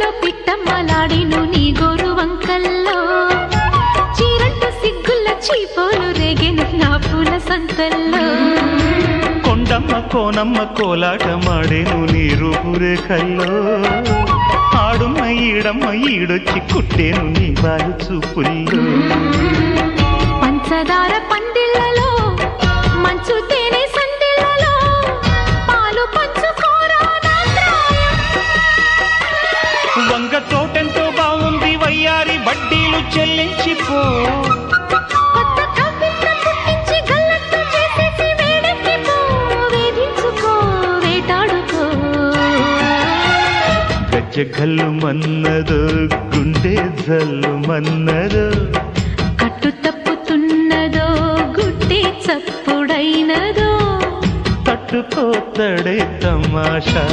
సిగ్గుల్లో పిట్టమ్మలాడిను నీ గోరు వంకల్లో చీరంటు సిగ్గుల్ల చీపోలు రేగెను నా పూల సంతల్లో కొండమ్మ కోనమ్మ కోలాటమాడేను నీ రూపురేఖల్లో ఆడుమ్మ ఈడమ్మ ఈడొచ్చి కుట్టేను నీ బాలు చూపుల్లో పంచదార పందిళ్ళలో మంచు తేనె సందిళ్ళలో పాలు పంచుకోరా నా ప్రాయం. వంగ తోటెంతో బాగుంది వయ్యారి వడ్డీలు చెల్లించిపో కొత్త కవిత్వం పుట్టించి గల్లత్తు చేసేసి వేడెక్కిపో వేధించుకో వేటాడుకో గజ్జ గల్లు మన్నదో గుండె జల్లు మన్నదో కట్టు తప్పుతున్నదో గుడ్డే చప్పుడైనదో తట్టుకోతడే తమాషా